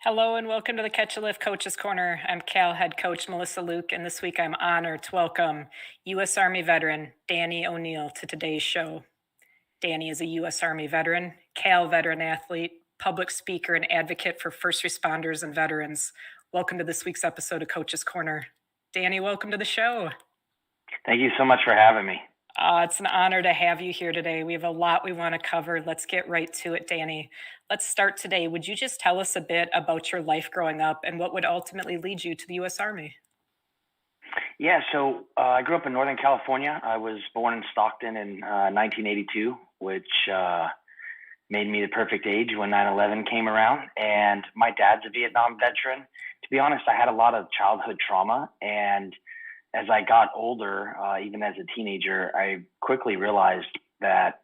Hello and welcome to the Catch a Lift Coaches Corner. I'm Cal head coach Melissa Luke, and this week I'm honored to welcome U.S. Army veteran Danny O'Neill to today's show. Danny is a U.S. Army veteran, Cal veteran athlete, public speaker, and advocate for first responders and veterans. Welcome to this week's episode of Coaches Corner. Danny, welcome to the show. Thank you so much for having me. It's an honor to have you here today. We have a lot we want to cover. Let's get right to it, Danny. Let's start today. Would you just tell us a bit about your life growing up and what would ultimately lead you to the U.S. Army? Yeah, so I grew up in Northern California. I was born in Stockton in 1982, which made me the perfect age when 9/11 came around. And my dad's a Vietnam veteran. To be honest, I had a lot of childhood trauma. And as I got older, even as a teenager, I quickly realized that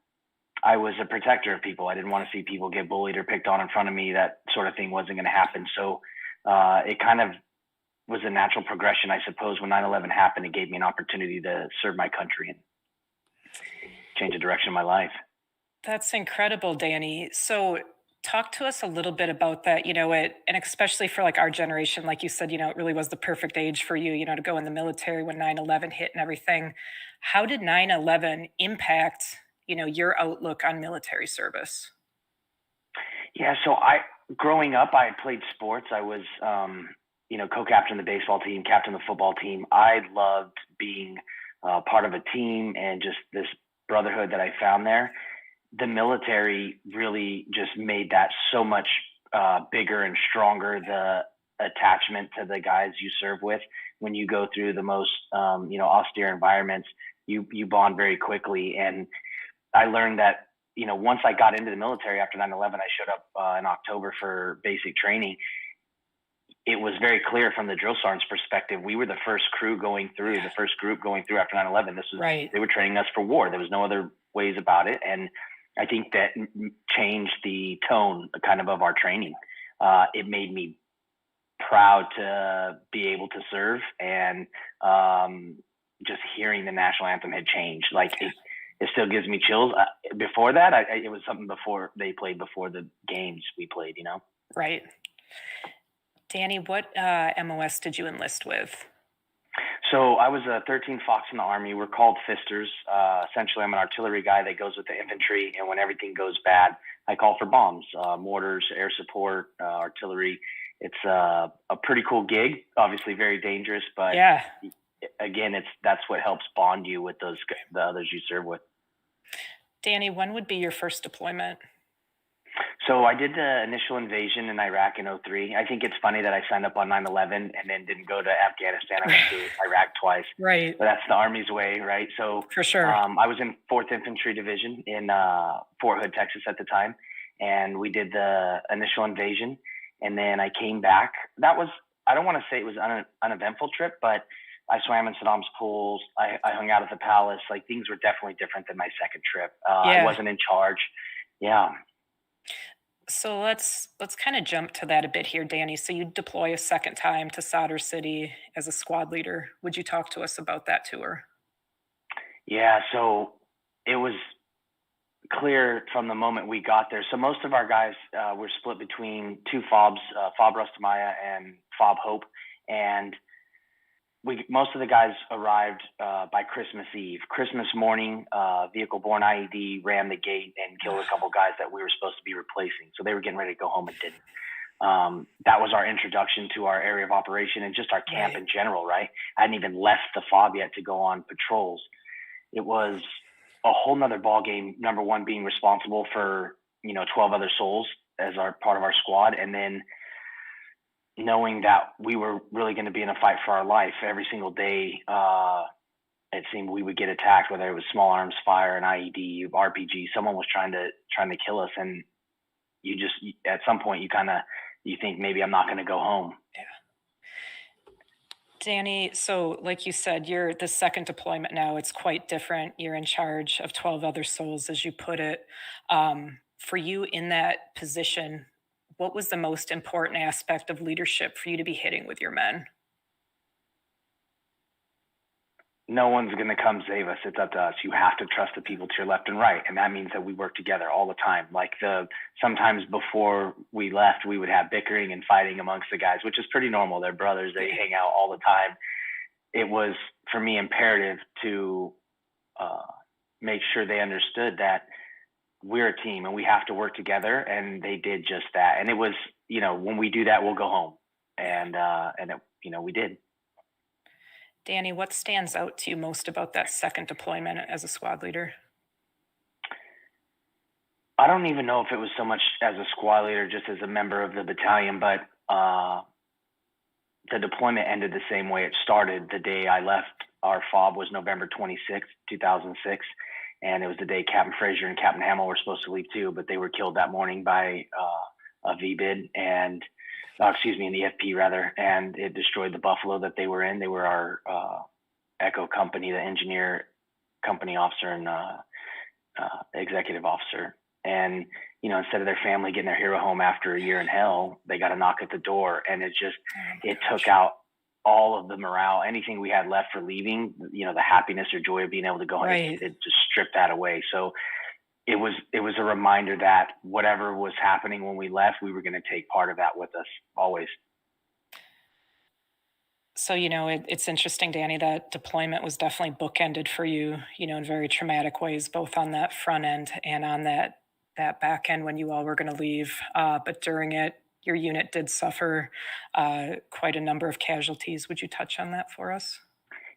I was a protector of people. I didn't want to see people get bullied or picked on in front of me. That sort of thing wasn't going to happen. So it kind of was a natural progression, I suppose. When 9/11 happened, it gave me an opportunity to serve my country and change the direction of my life. That's incredible, Danny. So talk to us a little bit about that, and especially for like our generation, like you said, it really was the perfect age for you, to go in the military when 9/11 hit and everything. How did 9/11 impact, your outlook on military service? Yeah, so growing up, I played sports. I was, co-captain of the baseball team, captain of the football team. I loved being part of a team and just this brotherhood that I found there. The military really just made that so much bigger and stronger. The attachment to the guys you serve with, when you go through the most, austere environments, you bond very quickly. And I learned that, once I got into the military after 9/11, I showed up in October for basic training. It was very clear from the drill sergeant's perspective. We were the first crew going through, the first group going through after 9/11. Right. They were training us for war. There was no other ways about it. And I think that changed the tone kind of our training. It made me proud to be able to serve, and just hearing the national anthem had changed. Like it still gives me chills. Before that, it was something before they played, before the games we played, Right. Danny, what MOS did you enlist with? So I was a 13 Fox in the Army. We're called Fisters. Essentially, I'm an artillery guy that goes with the infantry, and when everything goes bad, I call for bombs, mortars, air support, artillery. It's a pretty cool gig, obviously very dangerous, but Yeah. Again, that's what helps bond you with the others you serve with. Danny, when would be your first deployment? So I did the initial invasion in Iraq in '03. I think it's funny that I signed up on 9/11 and then didn't go to Afghanistan. I went to Iraq twice. Right. But that's the Army's way, right? So For sure. I was in 4th Infantry Division in Fort Hood, Texas at the time, and we did the initial invasion. And then I came back. That was, I don't want to say it was an uneventful trip, but I swam in Saddam's pools. I hung out at the palace. Like, things were definitely different than my second trip. Yeah. I wasn't in charge. Yeah. So let's kind of jump to that a bit here, Danny. So you deploy a second time to Sadr City as a squad leader. Would you talk to us about that tour? Yeah, so it was clear from the moment we got there. So most of our guys were split between two FOBs, FOB Rustamaya and FOB Hope, and most of the guys arrived by Christmas Eve. Christmas morning, vehicle-borne IED rammed the gate and killed a couple guys that we were supposed to be replacing. So they were getting ready to go home and didn't. That was our introduction to our area of operation and just our camp Right. in general, right? I hadn't even left the FOB yet to go on patrols. It was a whole nother ball game. Number one, being responsible for 12 other souls as our part of our squad, and then knowing that we were really going to be in a fight for our life every single day. It seemed we would get attacked, whether it was small arms fire, an IED, RPG. Someone was trying to kill us, and you just, at some point you think, maybe I'm not going to go home. Danny, so like you said, you're the second deployment now. It's quite different. You're in charge of 12 other souls, as you put it. For you in that position, what was the most important aspect of leadership for you to be hitting with your men? no one's going to come save us. It's up to us. You have to trust the people to your left and right. And that means that we work together all the time. Like sometimes before we left, we would have bickering and fighting amongst the guys, which is pretty normal. They're brothers. They hang out all the time. It was, for me, imperative to make sure they understood that we're a team and we have to work together. And they did just that. And it was, when we do that, we'll go home. And we did. Danny, what stands out to you most about that second deployment as a squad leader? I don't even know if it was so much as a squad leader, just as a member of the battalion, but the deployment ended the same way it started. The day I left, our FOB was November 26th, 2006. And it was the day Captain Frazier and Captain Hamill were supposed to leave too, but they were killed that morning by a VBIED and an EFP rather, and it destroyed the Buffalo that they were in. They were our Echo company, the engineer, company officer, and executive officer. And, instead of their family getting their hero home after a year in hell, they got a knock at the door, and it took out all of the morale, anything we had left for leaving, the happiness or joy of being able to go home. Right. It just stripped that away. So it was a reminder that whatever was happening when we left, we were going to take part of that with us always. So, it's interesting, Danny, that deployment was definitely bookended for you, in very traumatic ways, both on that front end and on that back end when you all were going to leave. But during it, your unit did suffer quite a number of casualties. Would you touch on that for us?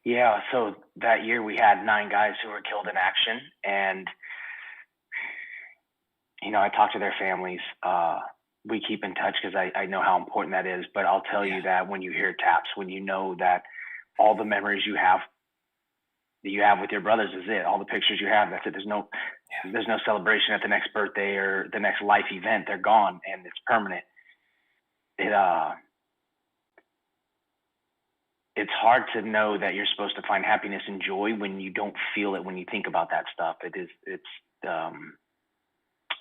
Yeah. So that year we had 9 guys who were killed in action, and I talked to their families. We keep in touch because I know how important that is. But I'll tell you that when you hear taps, when you know that all the memories you have with your brothers is it. All the pictures you have, that's it. There's no celebration at the next birthday or the next life event. They're gone, and it's permanent. It's hard to know that you're supposed to find happiness and joy when you don't feel it when you think about that stuff.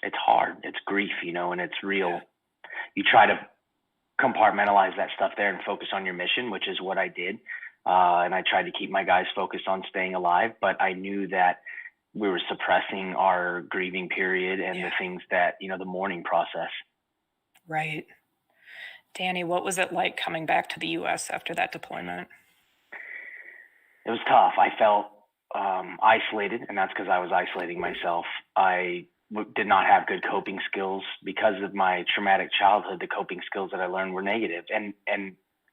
It's hard. It's grief, and it's real. You try to compartmentalize that stuff there and focus on your mission, which is what I did. And I tried to keep my guys focused on staying alive, but I knew that we were suppressing our grieving period and the things that, the mourning process. Right. Danny, what was it like coming back to the U.S. after that deployment? It was tough. I felt isolated, and that's because I was isolating myself. I did not have good coping skills because of my traumatic childhood. The coping skills that I learned were negative, and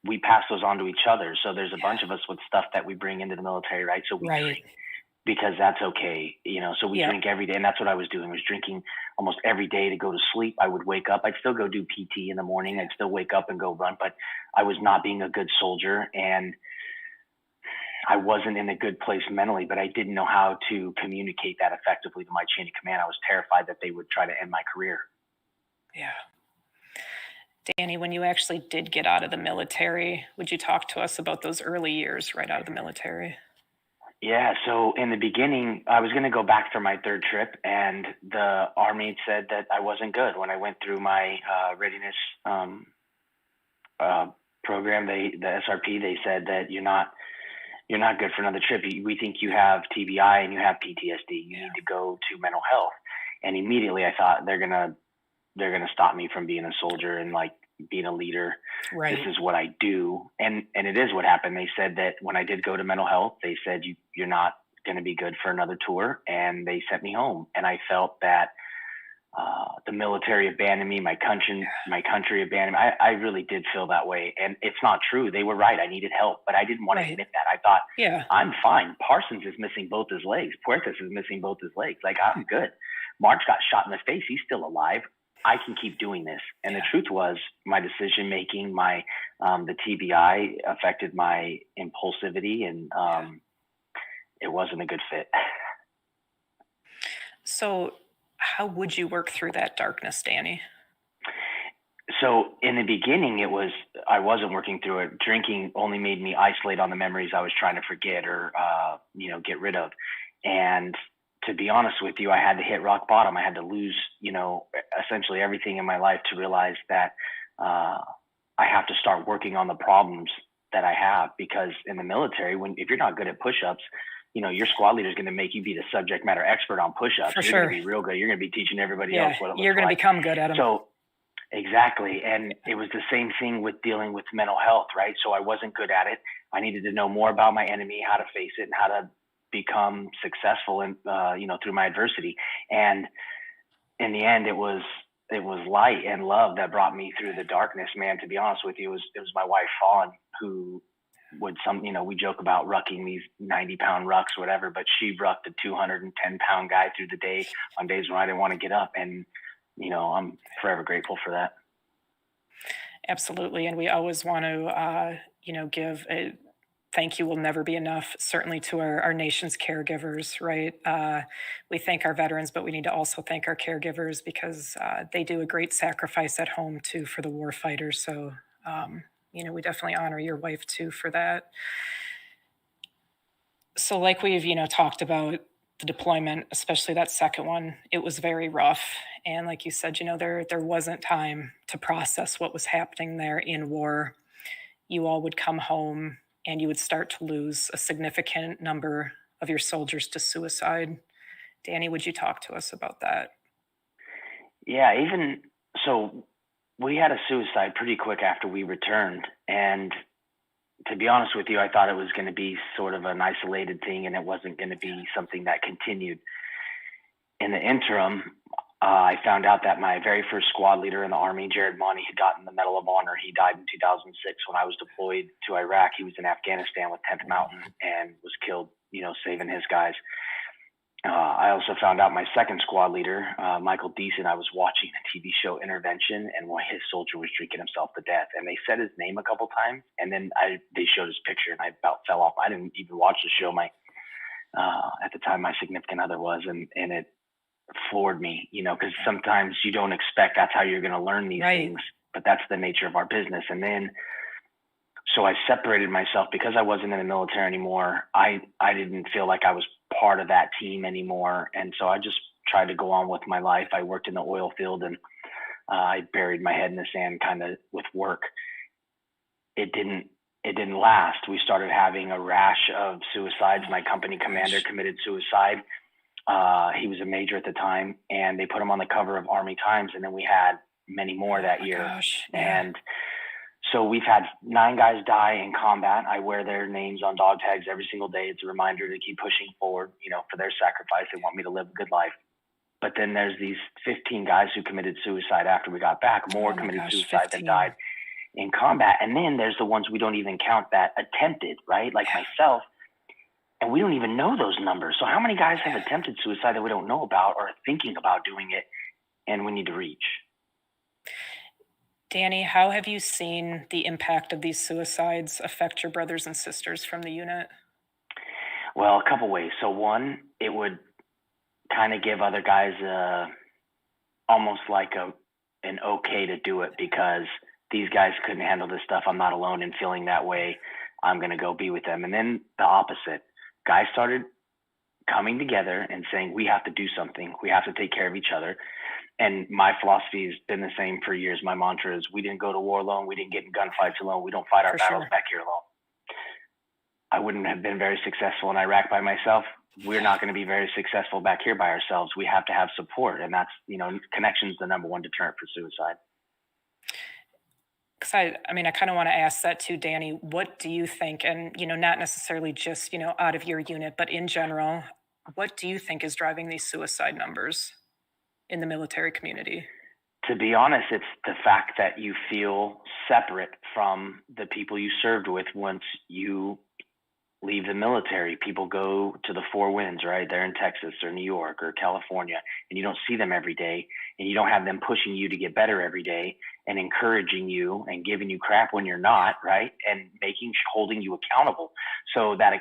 we pass those on to each other. So there's a bunch of us with stuff that we bring into the military, right? So we drink because that's okay, so we drink every day. And that's what I was doing, was drinking almost every day to go to sleep. I would wake up, I'd still go do PT in the morning. I'd still wake up and go run, but I was not being a good soldier, and I wasn't in a good place mentally, but I didn't know how to communicate that effectively to my chain of command. I was terrified that they would try to end my career. Yeah. Danny, when you actually did get out of the military, would you talk to us about those early years right out of the military? Yeah. So in the beginning, I was going to go back for my 3rd trip, and the Army said that I wasn't good. When I went through my readiness program, the SRP, they said that you're not good for another trip. We think you have TBI and you have PTSD. You need to go to mental health. And immediately I thought they're gonna stop me from being a soldier and like being a leader. Right. This is what I do. And it is what happened. They said that when I did go to mental health, they said you're not going to be good for another tour, and they sent me home. And I felt that the military abandoned me, my country abandoned me. I really did feel that way. And it's not true. They were right. I needed help, but I didn't want to admit that. I thought, I'm fine. Parsons is missing both his legs. Puertas is missing both his legs. Like, I'm good. March got shot in the face. He's still alive. I can keep doing this. And the truth was, my decision making, the TBI affected my impulsivity, and it wasn't a good fit. So how would you work through that darkness, Danny? So in the beginning, I wasn't working through it. Drinking only made me isolate on the memories I was trying to forget or, get rid of. And to be honest with you, I had to hit rock bottom. I had to lose, essentially everything in my life to realize that I have to start working on the problems that I have, because in the military, if you're not good at push-ups, your squad leader is going to make you be the subject matter expert on push-ups. For You're sure. going to be real good. You're going to be teaching everybody Yeah, else what it looks you're going to like. become good at them. So exactly. And it was the same thing with dealing with mental health, right? So I wasn't good at it. I needed to know more about my enemy, how to face it, and how to become successful and through my adversity. And in the end, it was light and love that brought me through the darkness, man. To be honest with you, it was my wife Fawn who would we joke about rucking these 90-pound rucks or whatever, but she rucked a 210-pound guy through the day on days when I didn't want to get up. And, I'm forever grateful for that. Absolutely. And we always want to, give a thank you will never be enough, certainly to our nation's caregivers, right? We thank our veterans, but we need to also thank our caregivers because they do a great sacrifice at home too for the war fighters. So, we definitely honor your wife too for that. So like we've, talked about the deployment, especially that second one, it was very rough. And like you said, there wasn't time to process what was happening there in war. You all would come home and you would start to lose a significant number of your soldiers to suicide. Danny, would you talk to us about that? Yeah, even so, we had a suicide pretty quick after we returned. And to be honest with you, I thought it was going to be sort of an isolated thing and it wasn't going to be something that continued. In the interim, I found out that my very first squad leader in the Army, Jared Monty, had gotten the Medal of Honor. He died in 2006 when I was deployed to Iraq. He was in Afghanistan with 10th Mountain and was killed, saving his guys. I also found out my second squad leader, Michael Deason, I was watching the TV show Intervention, and his soldier was drinking himself to death. And they said his name a couple times, and then they showed his picture, and I about fell off. I didn't even watch the show. At the time, my significant other was, and it floored me, because sometimes you don't expect that's how you're going to learn these things, but that's the nature of our business. And then, so I separated myself because I wasn't in the military anymore. I didn't feel like I was part of that team anymore. And so I just tried to go on with my life. I worked in the oil field and I buried my head in the sand kind of with work. It didn't last. We started having a rash of suicides. My company commander committed suicide. He was a major at the time, and they put him on the cover of Army Times. And then we had many more that year. Gosh, and so we've had 9 guys die in combat. I wear their names on dog tags every single day. It's a reminder to keep pushing forward, for their sacrifice. They want me to live a good life. But then there's these 15 guys who committed suicide after we got back. More committed suicide 15. Than died in combat. And then there's the ones we don't even count that attempted, right? Like myself. And we don't even know those numbers. So how many guys have attempted suicide that we don't know about or are thinking about doing it and we need to reach? Danny, how have you seen the impact of these suicides affect your brothers and sisters from the unit? Well, a couple ways. So one, it would kind of give other guys almost like an okay to do it because these guys couldn't handle this stuff. I'm not alone in feeling that way. I'm going to go be with them. And then the opposite. Guys started coming together and saying, we have to do something. We have to take care of each other. And my philosophy has been the same for years. My mantra is we didn't go to war alone. We didn't get in gunfights alone. We don't fight our battles back here alone. I wouldn't have been very successful in Iraq by myself. We're not going to be very successful back here by ourselves. We have to have support. And that's, connection is the number one deterrent for suicide. Because I kind of want to ask that too, Danny. What do you think? And, not necessarily just, out of your unit, but in general, what do you think is driving these suicide numbers in the military community? To be honest, it's the fact that you feel separate from the people you served with once you leave the military. People go to the four winds, right? They're in Texas or New York or California, and you don't see them every day, and you don't have them pushing you to get better every day and encouraging you and giving you crap when you're not, right? And holding you accountable. So that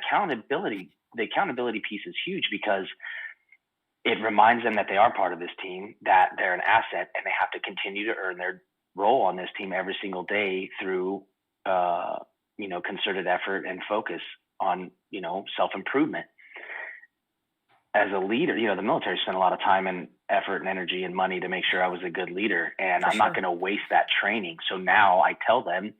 the accountability piece is huge because it reminds them that they are part of this team, that they're an asset, and they have to continue to earn their role on this team every single day through, concerted effort and focus on, self-improvement. As a leader, the military spent a lot of time and effort and energy and money to make sure I was a good leader, and I'm not going to waste that training. So now I tell them,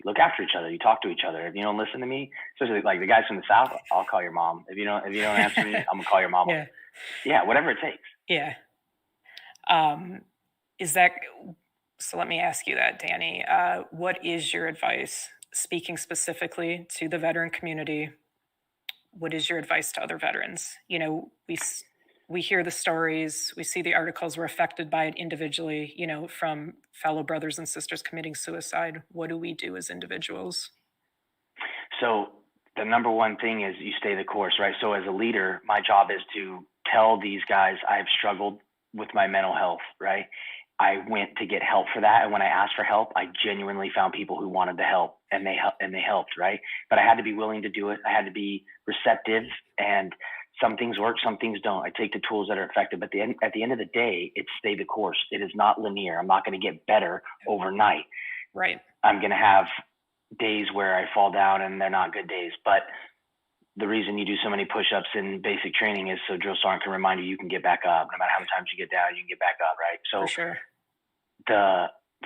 look after each other. You talk to each other. If you don't listen to me, especially like the guys from the South, I'll call your mom. If you don't answer me, I'm gonna call your mama. Yeah. Yeah, whatever it takes. Yeah. Is that so? Let me ask you that, Danny. What is your advice, speaking specifically to the veteran community? What is your advice to other veterans? We hear the stories, we see the articles, we're affected by it individually, from fellow brothers and sisters committing suicide. What do we do as individuals? So the number one thing is you stay the course, right? So as a leader, my job is to tell these guys I've struggled with my mental health, right? I went to get help for that, and when I asked for help, I genuinely found people who wanted to help, and they helped, right? But I had to be willing to do it. I had to be receptive, and some things work, some things don't. I take the tools that are effective, but at the end of the day, it's stay the course. It is not linear. I'm not going to get better overnight. Right. I'm going to have days where I fall down and they're not good days. But the reason you do so many push-ups in basic training is so drill sergeant can remind you can get back up. No matter how many times you get down, you can get back up, right? So For sure.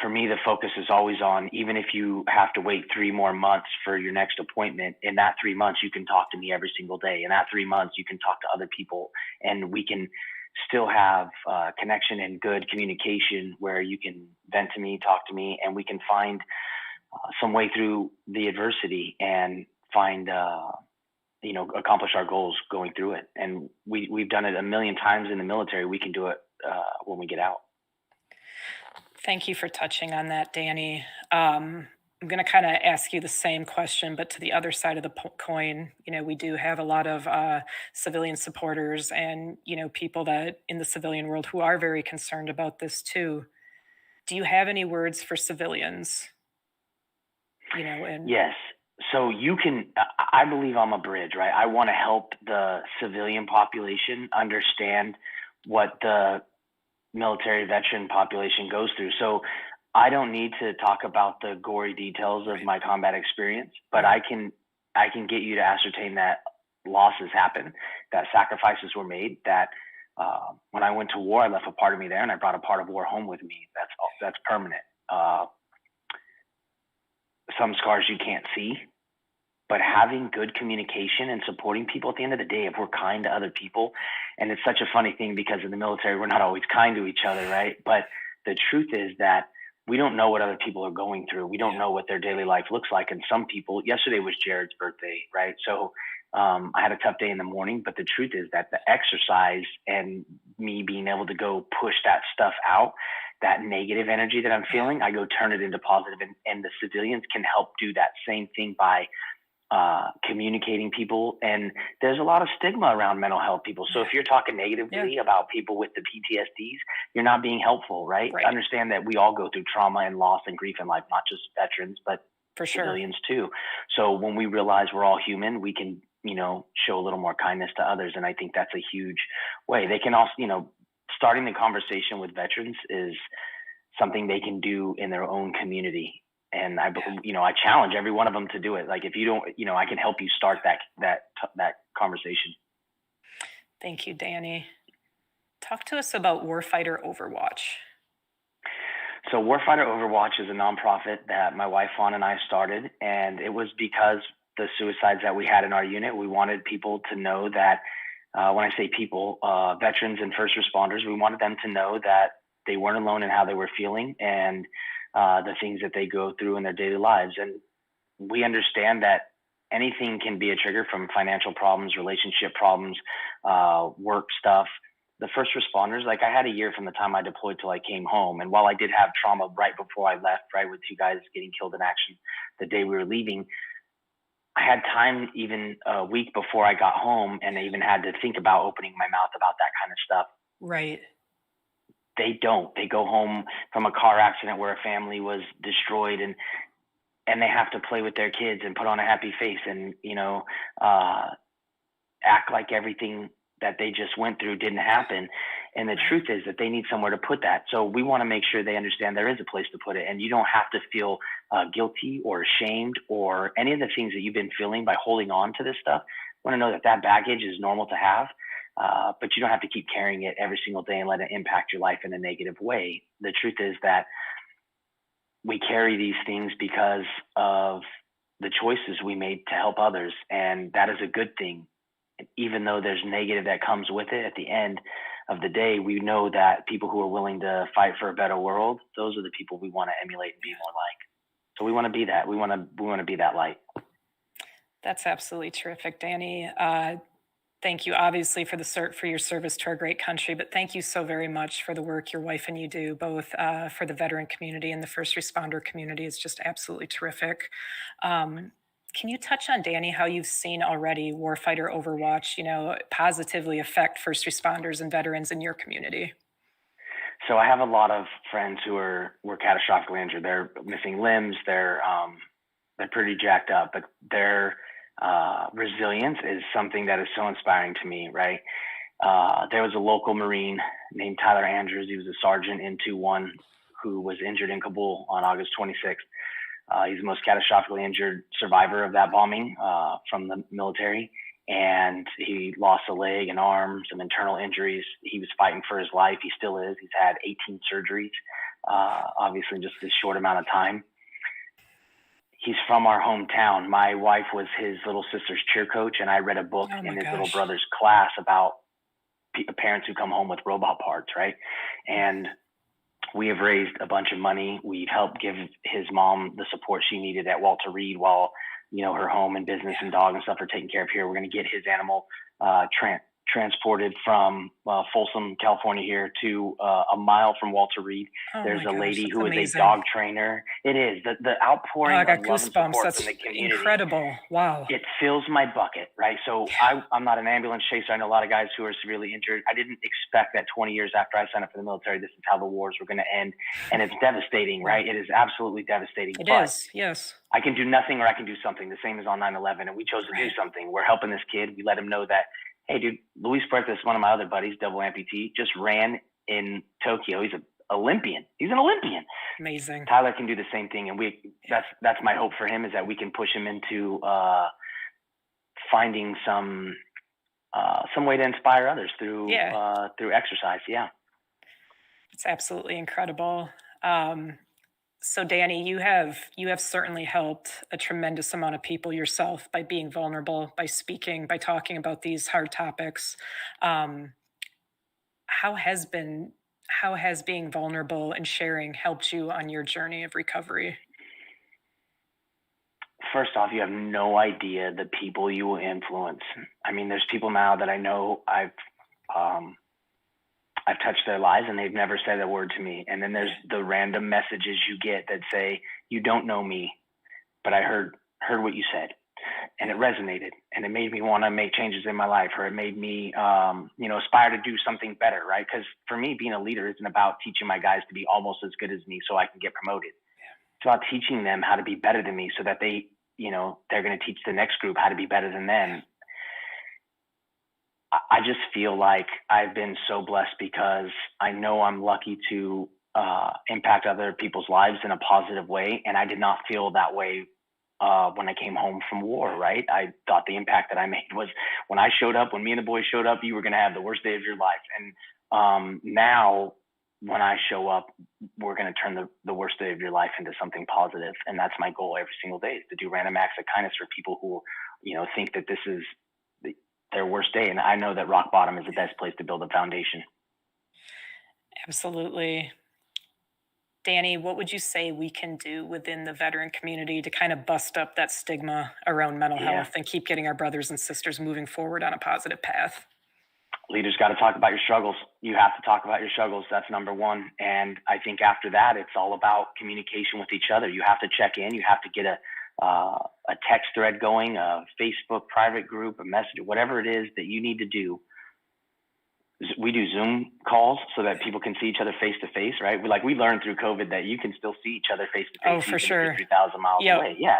for me, the focus is always on, even if you have to wait 3 more months for your next appointment, in that 3 months, you can talk to me every single day. In that 3 months, you can talk to other people, and we can still have connection and good communication where you can vent to me, talk to me, and we can find some way through the adversity and find, accomplish our goals going through it. And we've done it a million times in the military. We can do it when we get out. Thank you for touching on that, Danny. I'm going to kind of ask you the same question, but to the other side of the coin. We do have a lot of civilian supporters and, people that in the civilian world who are very concerned about this too. Do you have any words for civilians? Yes. So I believe I'm a bridge, right? I want to help the civilian population understand what the military veteran population goes through. So I don't need to talk about the gory details of my combat experience, but I can get you to ascertain that losses happen, that sacrifices were made, that when I went to war, I left a part of me there and I brought a part of war home with me. That's permanent. Some scars you can't see, but having good communication and supporting people, at the end of the day, if we're kind to other people, and it's such a funny thing because in the military, we're not always kind to each other, right? But the truth is that we don't know what other people are going through. We don't know what their daily life looks like. And some people, yesterday was Jared's birthday, right? So I had a tough day in the morning, but the truth is that the exercise and me being able to go push that stuff out, that negative energy that I'm feeling, I go turn it into positive, and the civilians can help do that same thing by communicating people. And there's a lot of stigma around mental health people. So if you're talking negatively about people with the PTSDs, you're not being helpful, right? Understand that we all go through trauma and loss and grief in life, not just veterans, but for sure, civilians too. So when we realize we're all human, we can, show a little more kindness to others. And I think that's a huge way. They can also, starting the conversation with veterans is something they can do in their own community. And I challenge every one of them to do it. Like if you don't, I can help you start that conversation. Thank you, Danny. Talk to us about Warfighter Overwatch. So Warfighter Overwatch is a nonprofit that my wife Fawn and I started, and it was because the suicides that we had in our unit, we wanted people to know that, when I say people, veterans and first responders, we wanted them to know that they weren't alone in how they were feeling and the things that they go through in their daily lives. And we understand that anything can be a trigger, from financial problems, relationship problems, work stuff. The first responders, like I had a year from the time I deployed till I came home. And while I did have trauma right before I left, right, with 2 guys getting killed in action the day we were leaving, I had time even a week before I got home, and I even had to think about opening my mouth about that kind of stuff. Right. They don't. They go home from a car accident where a family was destroyed, and they have to play with their kids and put on a happy face and, act like everything that they just went through didn't happen. And the truth is that they need somewhere to put that. So we want to make sure they understand there is a place to put it, and you don't have to feel guilty or ashamed or any of the things that you've been feeling by holding on to this stuff. I want to know that baggage is normal to have. But you don't have to keep carrying it every single day and let it impact your life in a negative way. The truth is that we carry these things because of the choices we made to help others. And that is a good thing. Even though there's negative that comes with it, at the end of the day, we know that people who are willing to fight for a better world, those are the people we want to emulate and be more like. So we want to be that. We want to be that light. That's absolutely terrific, Danny. Thank you, obviously, for your service to our great country, but thank you so very much for the work your wife and you do, both for the veteran community and the first responder community. It's just absolutely terrific. Can you touch on, Danny, how you've seen already Warfighter Overwatch, positively affect first responders and veterans in your community? So I have a lot of friends who were catastrophically injured. They're missing limbs. They're pretty jacked up, but their resilience is something that is so inspiring to me, right? There was a local Marine named Tyler Andrews. He was a sergeant in 2-1 who was injured in Kabul on August 26th. He's the most catastrophically injured survivor of that bombing from the military. And he lost a leg, an arm, some internal injuries. He was fighting for his life. He still is. He's had 18 surgeries, obviously in just this short amount of time. He's from our hometown. My wife was his little sister's cheer coach, and I read a book in his little brother's class about parents who come home with robot parts, right? And we have raised a bunch of money. We've helped give his mom the support she needed at Walter Reed while, her home and business and dog and stuff are taken care of here. We're going to get his animal transported from Folsom, California here to a mile from Walter Reed. There's a lady who is a dog trainer. It is the outpouring I got of love and support That's from the community. Incredible. Wow. It fills my bucket, right? So I'm not an ambulance chaser. I know a lot of guys who are severely injured. I didn't expect that 20 years after I signed up for the military, this is how the wars were going to end. And it's devastating, right? It is absolutely devastating. It is, yes. I can do nothing or I can do something. The same as on 9/11. And we chose to do something. We're helping this kid. We let him know that, hey, dude, Luis Puertas, one of my other buddies, double amputee, just ran in Tokyo. He's an Olympian. He's an Olympian. Amazing. Tyler can do the same thing. And that's my hope for him, is that we can push him into finding some way to inspire others through exercise. Yeah. It's absolutely incredible. So Danny, you have certainly helped a tremendous amount of people yourself by being vulnerable, by speaking, by talking about these hard topics. How has being vulnerable and sharing helped you on your journey of recovery? First off, you have no idea the people you will influence. I mean, there's people now that I know I've touched their lives and they've never said a word to me. And then there's the random messages you get that say, you don't know me, but I heard what you said and it resonated and it made me want to make changes in my life, or it made me, aspire to do something better, right? Because for me, being a leader isn't about teaching my guys to be almost as good as me so I can get promoted. It's about teaching them how to be better than me so that they, they're going to teach the next group how to be better than them. I just feel like I've been so blessed because I know I'm lucky to impact other people's lives in a positive way. And I did not feel that way when I came home from war, right? I thought the impact that I made was when me and the boys showed up, you were going to have the worst day of your life. And now when I show up, we're going to turn the worst day of your life into something positive. And that's my goal every single day, is to do random acts of kindness for people who, think that this is their worst day. And I know that rock bottom is the best place to build a foundation. Absolutely. Danny, what would you say we can do within the veteran community to kind of bust up that stigma around mental health and keep getting our brothers and sisters moving forward on a positive path? Leaders got to talk about your struggles. You have to talk about your struggles. That's number one. And I think after that, it's all about communication with each other. You have to check in. You have to get a text thread going, a Facebook private group, a message, whatever it is that you need to do. We do Zoom calls so that people can see each other face to face, right? We learned through COVID that you can still see each other face to face. Oh, for sure. 3,000 miles away. Yeah.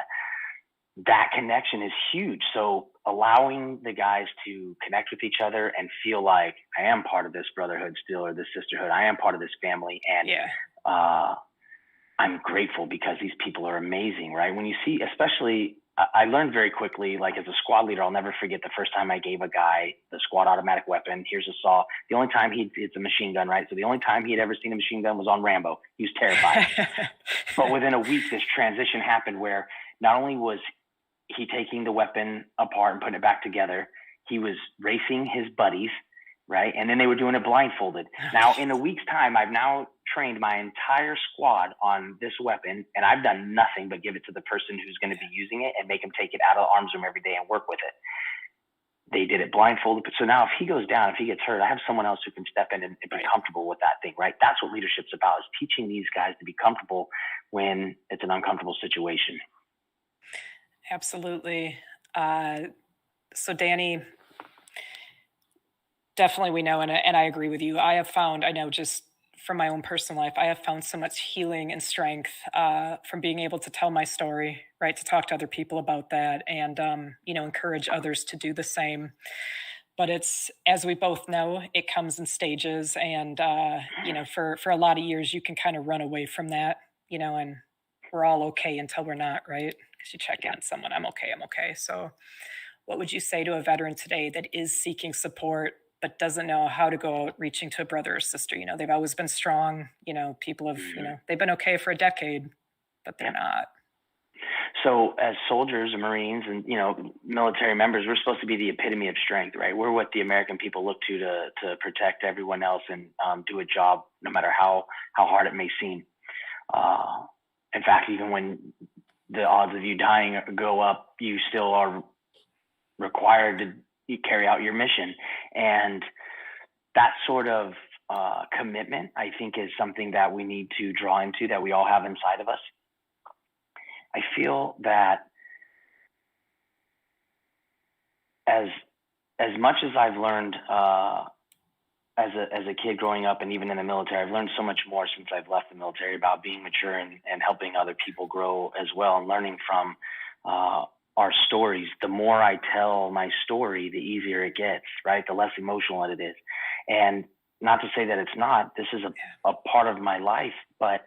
That connection is huge. So allowing the guys to connect with each other and feel like I am part of this brotherhood still, or this sisterhood, I am part of this family. And I'm grateful because these people are amazing, right? When you see, especially, I learned very quickly, like as a squad leader, I'll never forget the first time I gave a guy the squad automatic weapon. Here's a saw. The only time it's a machine gun, right? So the only time he had ever seen a machine gun was on Rambo. He was terrified. But within a week, this transition happened where not only was he taking the weapon apart and putting it back together, he was racing his buddies, right? And then they were doing it blindfolded. Now, in a week's time, I've now trained my entire squad on this weapon, and I've done nothing but give it to the person who's going to be using it and make him take it out of the arms room every day and work with it. They did it blindfolded. So now if he goes down, if he gets hurt, I have someone else who can step in and be comfortable with that thing, right? That's what leadership's about, is teaching these guys to be comfortable when it's an uncomfortable situation. Absolutely. So Danny, definitely we know, and I agree with you. I know just from my own personal life, I have found so much healing and strength from being able to tell my story, right? To talk to other people about that and, encourage others to do the same. But it's, as we both know, it comes in stages. And, for a lot of years, you can kind of run away from that, and we're all okay until we're not, right? Because you check in on someone, I'm okay, I'm okay. So what would you say to a veteran today that is seeking support but doesn't know how to go out reaching to a brother or sister? They've always been strong. People have, they've been okay for a decade, but they're not. So as soldiers and Marines and, military members, we're supposed to be the epitome of strength, right? We're what the American people look to protect everyone else and do a job no matter how hard it may seem. In fact, even when the odds of you dying go up, you still are required to carry out your mission. And that sort of commitment, I think, is something that we need to draw into, that we all have inside of us. I feel that as much as I've learned as a kid growing up and even in the military, I've learned so much more since I've left the military about being mature and helping other people grow as well, and learning from our stories. The more I tell my story, the easier it gets, right? The less emotional it is. And not to say that it's not, this is a part of my life, but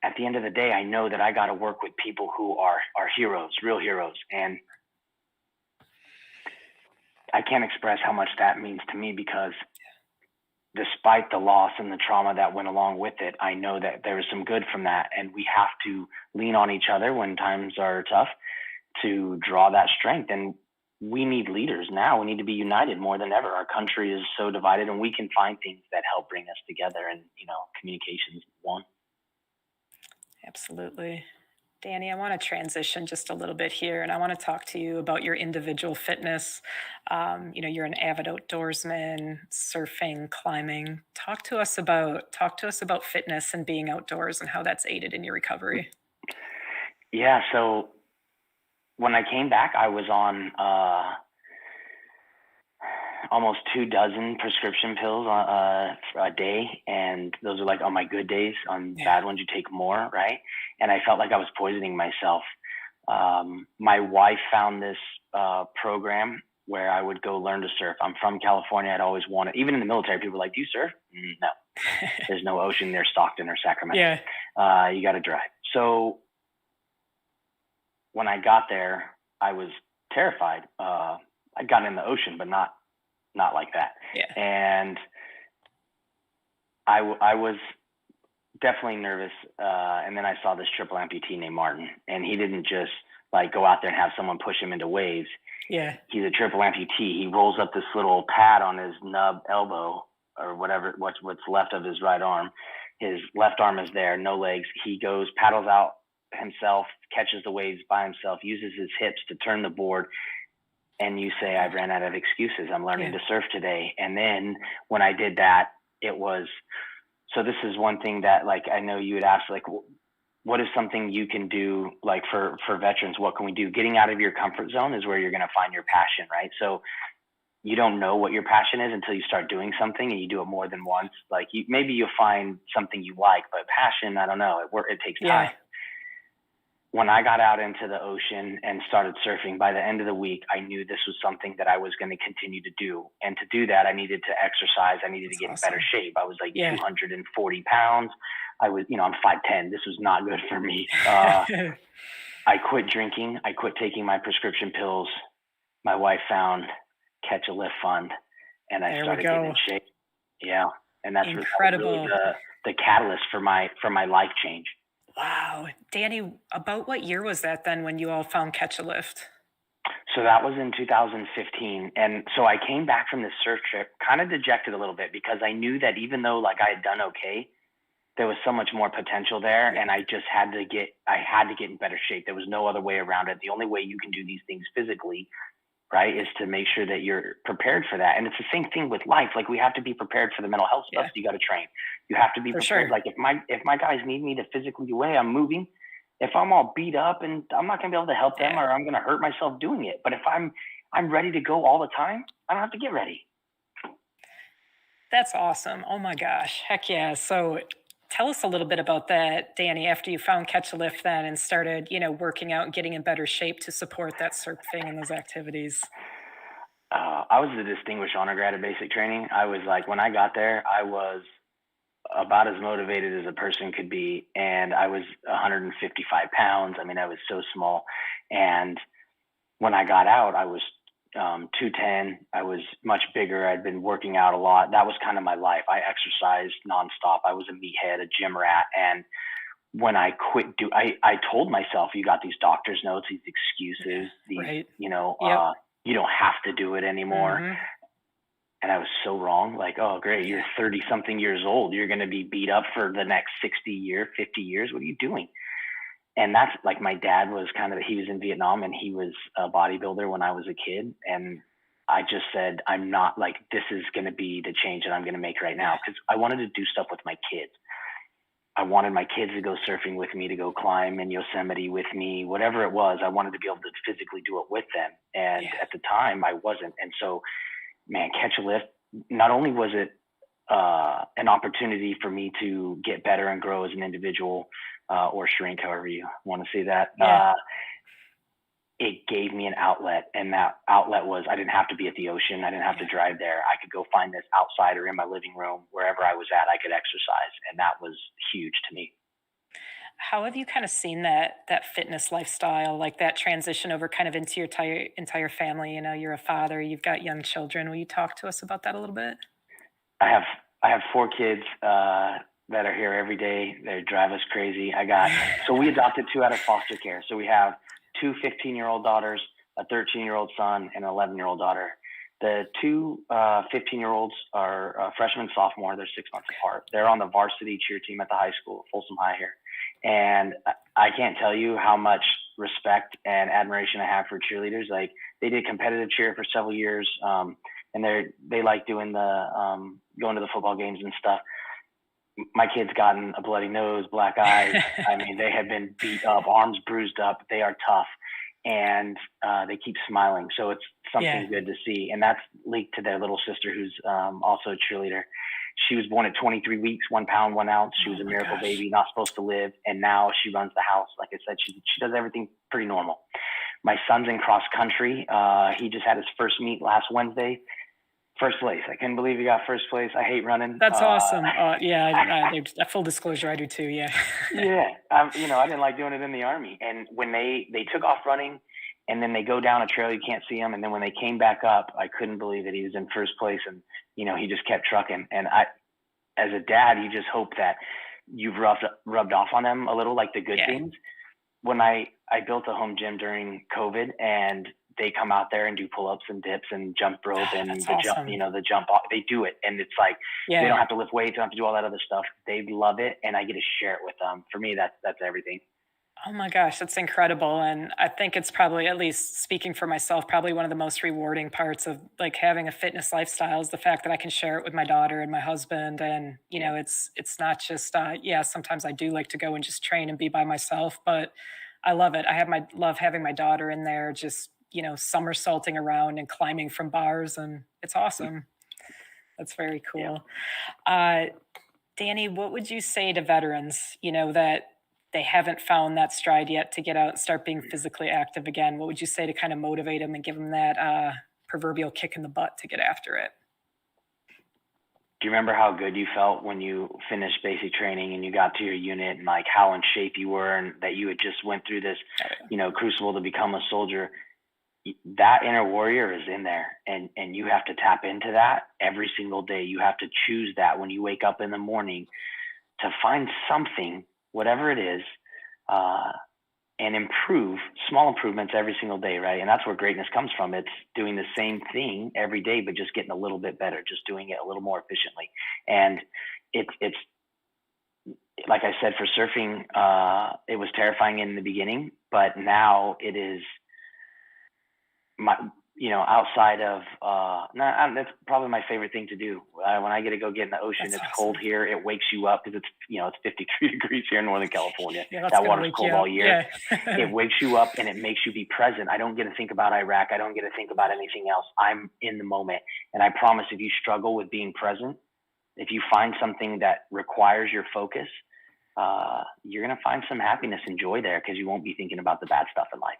at the end of the day, I know that I got to work with people who are heroes, real heroes. And I can't express how much that means to me, because despite the loss and the trauma that went along with it, I know that there is some good from that. And we have to lean on each other when times are tough to draw that strength. And we need leaders now. We need to be united more than ever. Our country is so divided, and we can find things that help bring us together. And, communication is one. Absolutely. Danny, I want to transition just a little bit here, and I want to talk to you about your individual fitness. You're an avid outdoorsman, surfing, climbing. Talk to us about fitness and being outdoors and how that's aided in your recovery. Yeah. So when I came back, I was on almost 24 prescription pills a day, and those are like on my good days. On bad ones, you take more, right? And I felt like I was poisoning myself. My wife found this program where I would go learn to surf. I'm from California. I'd always wanted, even in the military, people were like, "Do you surf?" No, there's no ocean near Stockton or Sacramento. Yeah. You got to drive. So when I got there, I was terrified. I'd gotten in the ocean, but not like that. Yeah. And I was definitely nervous. And then I saw this triple amputee named Martin, and he didn't just like go out there and have someone push him into waves. Yeah. He's a triple amputee. He rolls up this little pad on his nub elbow or whatever, what's left of his right arm. His left arm is there, no legs. He goes, paddles out himself, catches the waves by himself, uses his hips to turn the board. And you say, I've ran out of excuses. I'm learning to surf today. And then when I did that, it was, so this is one thing that, like, I know you would ask, like, what is something you can do, like, for veterans? What can we do? Getting out of your comfort zone is where you're going to find your passion, right? So you don't know what your passion is until you start doing something and you do it more than once. Like, maybe you'll find something you like, but passion, I don't know. It takes time. When I got out into the ocean and started surfing, by the end of the week, I knew this was something that I was going to continue to do. And to do that, I needed to exercise. I needed to get in better shape. I was like 240 pounds. I was, I'm 5'10". This was not good for me. I quit drinking. I quit taking my prescription pills. My wife found Catch a Lift Fund, and I started getting in shape. Yeah. And that's incredible. Really the catalyst for my life change. Wow. Danny, about what year was that then when you all found Catch a Lift? So that was in 2015. And so I came back from this surf trip kind of dejected a little bit because I knew that even though like I had done okay, there was so much more potential there. Yeah. And I had to get in better shape. There was no other way around it. The only way you can do these things physically, right, is to make sure that you're prepared for that. And it's the same thing with life. Like we have to be prepared for the mental health stuff. Yeah, So you got to train. You have to be for prepared. sure. Like if my guys need me to physically do away, I'm moving. If I'm all beat up and I'm not gonna be able to help them Yeah. or I'm gonna hurt myself doing it. But if I'm ready to go all the time, I don't have to get ready. That's awesome. Oh my gosh. Heck yeah. So tell us a little bit about that, Danny, after you found Catch a Lift then and started, working out and getting in better shape to support that surfing and those activities. I was a distinguished honor grad at basic training. I was like when I got there, I was about as motivated as a person could be, and I was 155 pounds. I mean, I was so small, and when I got out, I was 210. I was much bigger. I'd been working out a lot. That was kind of my life. I exercised nonstop. I was a meathead, a gym rat. And when I quit, I told myself, you got these doctor's notes, these excuses, these, Right. Yep. you don't have to do it anymore. Hmm. And I was so wrong. Like, oh, great. You're 30 something years old. You're going to be beat up for the next 50 years. What are you doing? And that's like my dad was he was in Vietnam and he was a bodybuilder when I was a kid. And I just said, I'm not like, this is going to be the change that I'm going to make right now. Cause I wanted to do stuff with my kids. I wanted my kids to go surfing with me, to go climb in Yosemite with me, whatever it was. I wanted to be able to physically do it with them. And Yeah. at the time I wasn't. And so, man, Catch a Lift, not only was it an opportunity for me to get better and grow as an individual, or shrink, however you want to say that. Yeah. It gave me an outlet, and that outlet was I didn't have to be at the ocean. I didn't have to drive there. I could go find this outside or in my living room, wherever I was at. I could exercise, and that was huge to me. How have you kind of seen that fitness lifestyle, like that transition over kind of into your entire family? You're a father, you've got young children. Will you talk to us about that a little bit? I have I have 4 kids that are here every day. They drive us crazy. So we adopted 2 out of foster care. So we have 2 15-year-old daughters, a 13-year-old son, and an 11-year-old daughter. The 2 15-year-olds are freshman, sophomore. They're 6 months apart. They're on the varsity cheer team at the high school, Folsom High here. And I can't tell you how much respect and admiration I have for cheerleaders. Like they did competitive cheer for several years, and they like doing going to the football games and stuff. My kid's gotten a bloody nose, black eyes. I mean, they have been beat up, arms bruised up. They are tough, and they keep smiling. So it's Yeah. something good to see. And that's linked to their little sister, who's also a cheerleader. She was born at 23 weeks, 1 pound, 1 ounce. She was Oh a my miracle gosh. baby, not supposed to live. And now she runs the house. Like I said, she does everything pretty normal. My son's in cross country. He just had his first meet last Wednesday. First place. I couldn't believe he got first place. I hate running. That's awesome. Yeah, full disclosure, I do too. Yeah. Yeah, I didn't like doing it in the army. And when they took off running, and then they go down a trail, you can't see them. And then when they came back up, I couldn't believe that he was in first place, and he just kept trucking. And as a dad, you just hope that you've rubbed off on them a little, like the good Yeah. things. When I built a home gym during COVID, and they come out there and do pull-ups and dips and jump rope and That's the jump, awesome. the jump off. They do it, and it's like they don't Yeah. have to lift weights, they don't have to do all that other stuff. They love it, and I get to share it with them. For me, that's everything. Oh my gosh, that's incredible. And I think it's probably, at least speaking for myself, probably one of the most rewarding parts of like having a fitness lifestyle is the fact that I can share it with my daughter and my husband. And, it's not just yeah, sometimes I do like to go and just train and be by myself, but I love it. Love having my daughter in there, just, somersaulting around and climbing from bars, and it's awesome. That's very Yeah. cool. Uh Danny, what would you say to veterans, that they haven't found that stride yet to get out and start being physically active again? What would you say to kind of motivate them and give them that proverbial kick in the butt to get after it? Do you remember how good you felt when you finished basic training and you got to your unit, and like how in shape you were, and that you had just went through this, crucible to become a soldier? That inner warrior is in there, and you have to tap into that every single day. You have to choose that when you wake up in the morning, to find something, whatever it is, and improve small improvements every single day, right? And that's where greatness comes from. It's doing the same thing every day, but just getting a little bit better, just doing it a little more efficiently. And it's like I said, for surfing, it was terrifying in the beginning, but now it is my, outside of, that's probably my favorite thing to do. When I get to go get in the ocean, That's it's awesome. cold here. It wakes you up because it's 53 degrees here in Northern California. Yeah, that's That gonna water's wake cold you all up. year. Yeah. It wakes you up and it makes you be present. I don't get to think about Iraq. I don't get to think about anything else. I'm in the moment. And I promise, if you struggle with being present, if you find something that requires your focus, you're going to find some happiness and joy there because you won't be thinking about the bad stuff in life.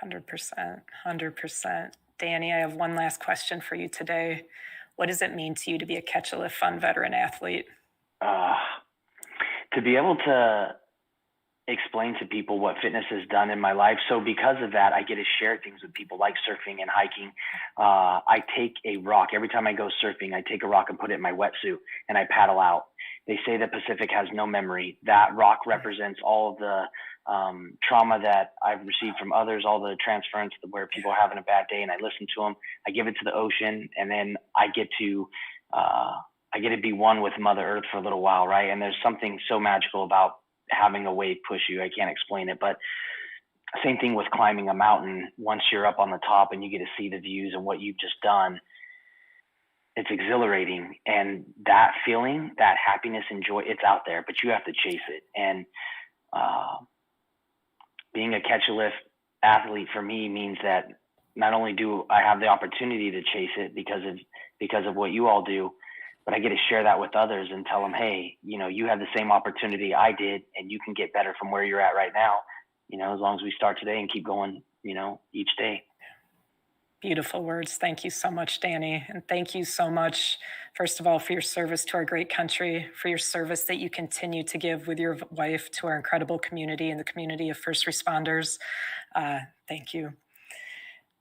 100%. 100%. Danny, I have one last question for you today. What does it mean to you to be a Catch a Lift Fun veteran athlete? To be able to explain to people what fitness has done in my life. So because of that, I get to share things with people like surfing and hiking. I take a rock every time I go surfing. I take a rock and put it in my wetsuit and I paddle out. They say that Pacific has no memory. That rock represents all of the trauma that I've received from others, all the transference where people are having a bad day, and I listen to them. I give it to the ocean, and then I get to be one with Mother Earth for a little while, right? And there's something so magical about having a wave push you. I can't explain it, but same thing with climbing a mountain. Once you're up on the top and you get to see the views and what you've just done, it's exhilarating. And that feeling, that happiness and joy, it's out there, but you have to chase it. And being a Catch a Lift athlete for me means that not only do I have the opportunity to chase it because of what you all do, but I get to share that with others and tell them, hey, you have the same opportunity I did, and you can get better from where you're at right now, as long as we start today and keep going, each day. Beautiful words. Thank you so much, Danny. And thank you so much, first of all, for your service to our great country, for your service that you continue to give with your wife to our incredible community and the community of first responders. Thank you.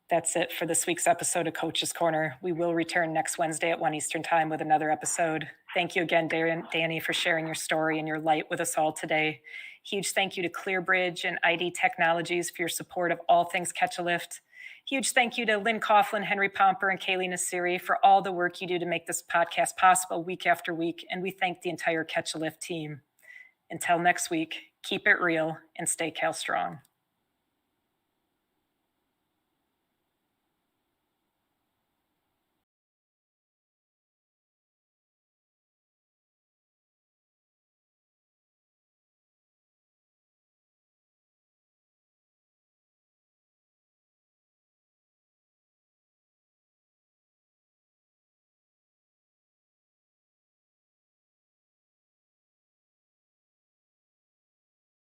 That's it for this week's episode of Coach's Corner. We will return next Wednesday at 1 Eastern Time with another episode. Thank you again, Danny, for sharing your story and your light with us all today. Huge thank you to ClearBridge and ID Technologies for your support of all things Catch a Lift. Huge thank you to Lynn Coughlin, Henry Pomper, and Kaylee Nasiri for all the work you do to make this podcast possible week after week. And we thank the entire Catch a Lift team. Until next week, keep it real and stay Cal strong.